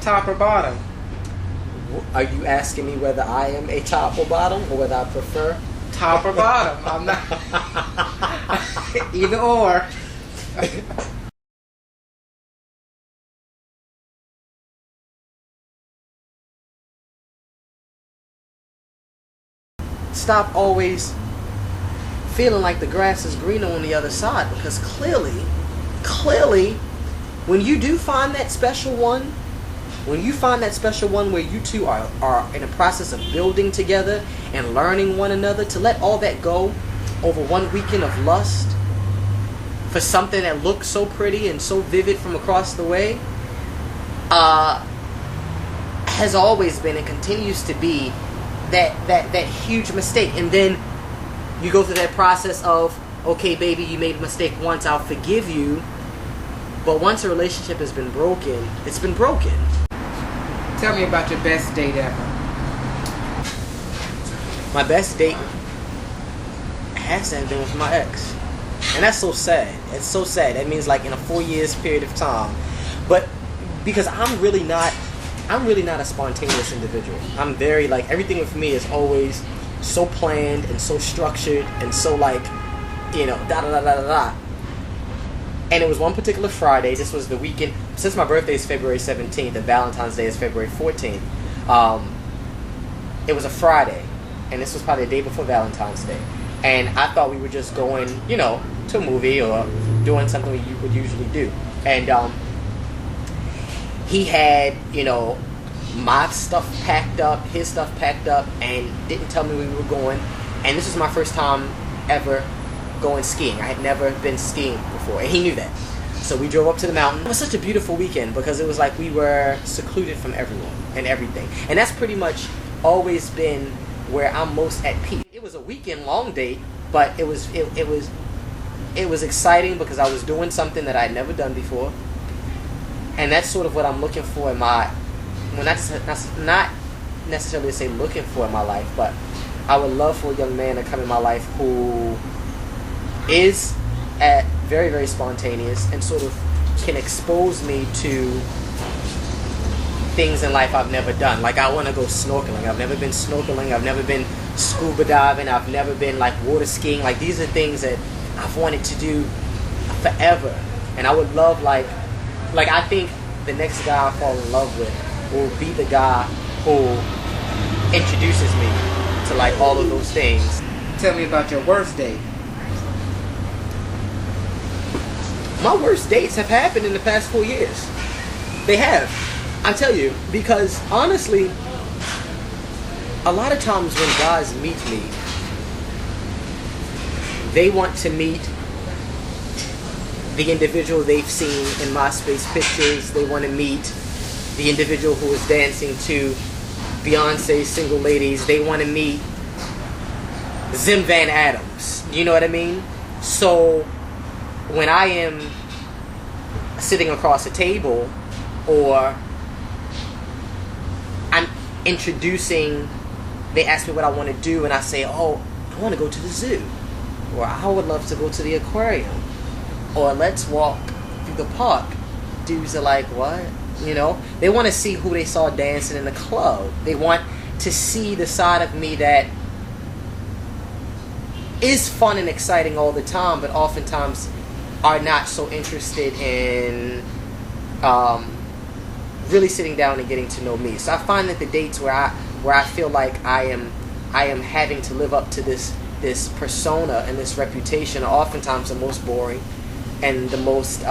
Top or bottom? Are you asking me whether I am a top or bottom, or whether I prefer? Top or bottom? I'm not. Either or. Stop always feeling like the grass is greener on the other side, because clearly, when you do find that special one, where you two are in the process of building together and learning one another, to let all that go over one weekend of lust for something that looks so pretty and so vivid from across the way, has always been and continues to be that huge mistake. And then you go through that process of, okay, baby, you made a mistake once, I'll forgive you. But once a relationship has been broken, it's been broken. Tell me about your best date ever. My best date has to have been with my ex. And that's so sad. It's so sad. That means like in a 4 years period of time. But because I'm really not a spontaneous individual. I'm very like, everything with me is always so planned and so structured and so like, you know, da da da da da. And it was one particular Friday. This was the weekend. Since my birthday is February 17th and Valentine's Day is February 14th, it was a Friday. And this was probably the day before Valentine's Day. And I thought we were just going, you know, to a movie or doing something we would usually do. And he had, you know, my stuff packed up, his stuff packed up, and didn't tell me we were going. And this was my first time ever going skiing. I had never been skiing before, and he knew that. So we drove up to the mountain. It was such a beautiful weekend because it was like we were secluded from everyone and everything. And that's pretty much always been where I'm most at peace. It was a weekend long date, but it was exciting because I was doing something that I'd never done before. And that's sort of what I'm looking for in my, well, that's not necessarily to say looking for in my life, but I would love for a young man to come in my life who is very, very spontaneous and sort of can expose me to things in life I've never done. Like, I want to go snorkeling. I've never been snorkeling. I've never been scuba diving. I've never been like water skiing. Like, these are things that I've wanted to do forever. And I would love like I think the next guy I fall in love with will be the guy who introduces me to like all of those things. Tell me about your worst date. My worst dates have happened in the past 4 years. They have. I tell you, because honestly, a lot of times when guys meet me, they want to meet the individual they've seen in MySpace pictures. They want to meet the individual who is dancing to Beyonce's Single Ladies. They want to meet XemVanAdams. You know what I mean? So when I am sitting across a table or I'm introducing, they ask me what I want to do and I say, oh, I want to go to the zoo, or I would love to go to the aquarium, or let's walk through the park. Dudes are like, what? You know, they want to see who they saw dancing in the club. They want to see the side of me that is fun and exciting all the time, but oftentimes are not so interested in really sitting down and getting to know me. So I find that the dates where I feel like I am having to live up to this persona and this reputation are oftentimes the most boring and the most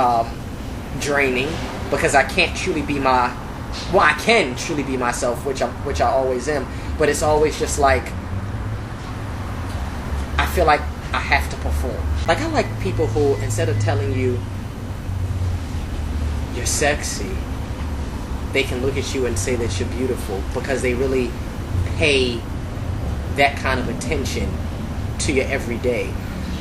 draining, because I can't truly be I can truly be myself, which I always am, but it's always just like I feel like I have to perform. Like, I like people who, instead of telling you you're sexy, they can look at you and say that you're beautiful, because they really pay that kind of attention to you every day.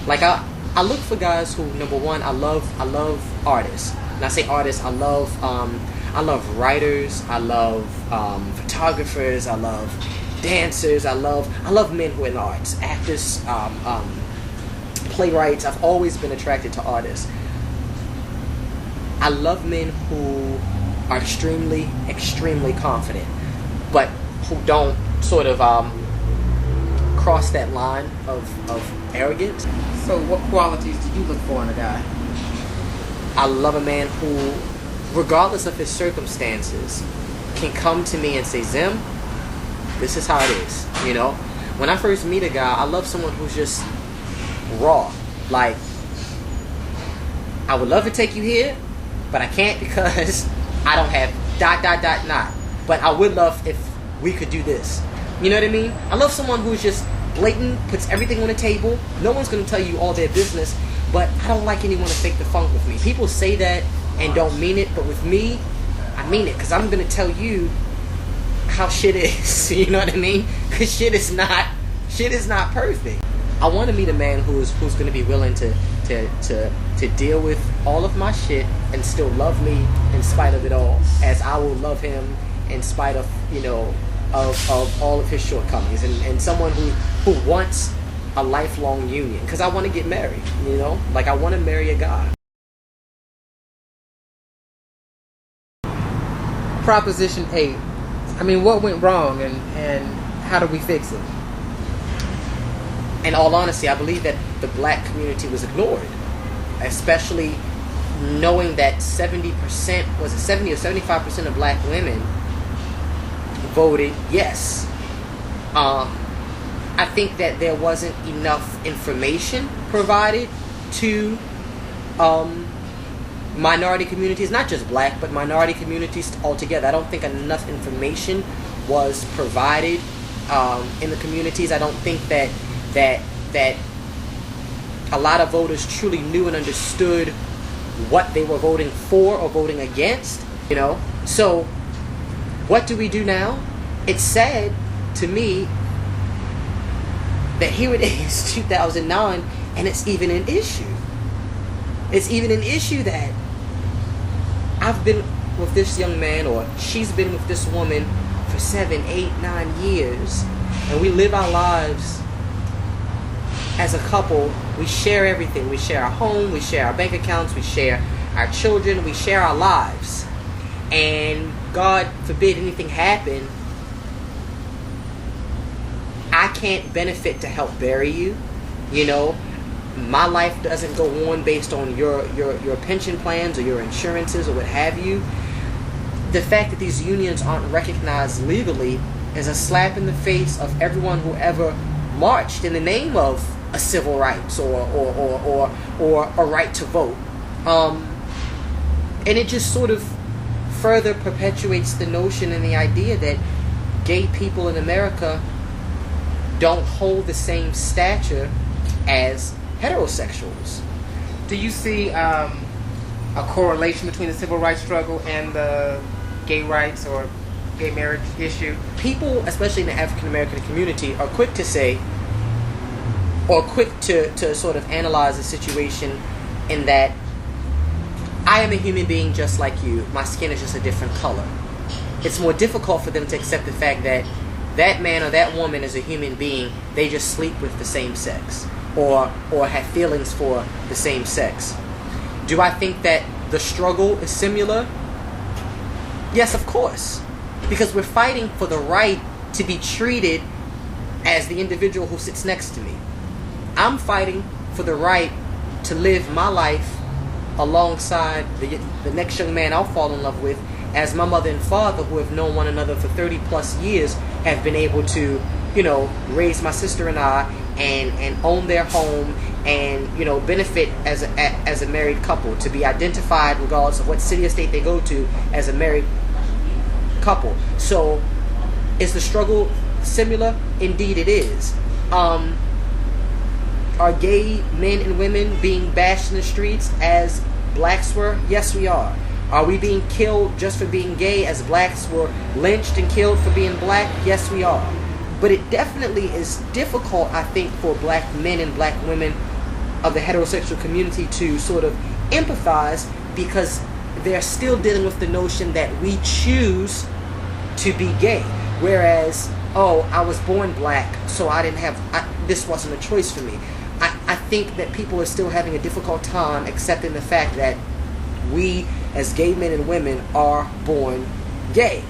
Like, I look for guys who, number one, I love artists. And I say artists, I love writers, I love photographers, I love dancers, I love men who are in the arts, actors, playwrights. I've always been attracted to artists. I love men who are extremely, extremely confident, but who don't sort of cross that line of arrogance. So what qualities do you look for in a guy? I love a man who, regardless of his circumstances, can come to me and say, Zim, this is how it is. You know, when I first meet a guy, I love someone who's just raw. Like, I would love to take you here, but I can't because I don't have ... But I would love if we could do this. You know what I mean? I love someone who's just blatant, puts everything on the table. No one's going to tell you all their business, but I don't like anyone to fake the funk with me. People say that and don't mean it, but with me, I mean it, because I'm going to tell you how shit is. You know what I mean? Because shit is not perfect. I want to meet a man who's going to be willing to deal with all of my shit and still love me in spite of it all, as I will love him in spite of, you know, of all of his shortcomings, and someone who wants a lifelong union, because I want to get married, you know, like I want to marry a guy. Proposition 8. I mean, what went wrong and how do we fix it? In all honesty, I believe that the black community was ignored, especially knowing that 70% or 75% of black women voted yes. I think that there wasn't enough information provided to minority communities, not just black, but minority communities altogether. I don't think enough information was provided in the communities. I don't think that a lot of voters truly knew and understood what they were voting for or voting against, you know. So what do we do now? It's sad to me that here it is, 2009, and it's even an issue. It's even an issue that I've been with this young man, or she's been with this woman for 7, 8, 9 years, and we live our lives as a couple. We share everything. We share our home, we share our bank accounts, we share our children, we share our lives. And God forbid anything happen, I can't benefit to help bury you. You know, my life doesn't go on based on your pension plans or your insurances or what have you. The fact that these unions aren't recognized legally is a slap in the face of everyone who ever marched in the name of a civil rights or a right to vote. And it just sort of further perpetuates the notion and the idea that gay people in America don't hold the same stature as heterosexuals. Do you see a correlation between the civil rights struggle and the gay rights or gay marriage issue? People, especially in the African American community, are quick to say, or quick to sort of analyze the situation in that I am a human being just like you. My skin is just a different color. It's more difficult for them to accept the fact that that man or that woman is a human being. They just sleep with the same sex or have feelings for the same sex. Do I think that the struggle is similar? Yes, of course. Because we're fighting for the right to be treated as the individual who sits next to me. I'm fighting for the right to live my life alongside the next young man I'll fall in love with, as my mother and father, who have known one another for 30 plus years, have been able to, you know, raise my sister and I and own their home and, you know, benefit as a married couple, to be identified regardless of what city or state they go to as a married couple. So is the struggle similar? Indeed it is. Are gay men and women being bashed in the streets as blacks were? Yes, we are. Are we being killed just for being gay as blacks were lynched and killed for being black? Yes, we are. But it definitely is difficult, I think, for black men and black women of the heterosexual community to sort of empathize, because they're still dealing with the notion that we choose to be gay. Whereas, oh, I was born black, so this wasn't a choice for me. I think that people are still having a difficult time accepting the fact that we as gay men and women are born gay.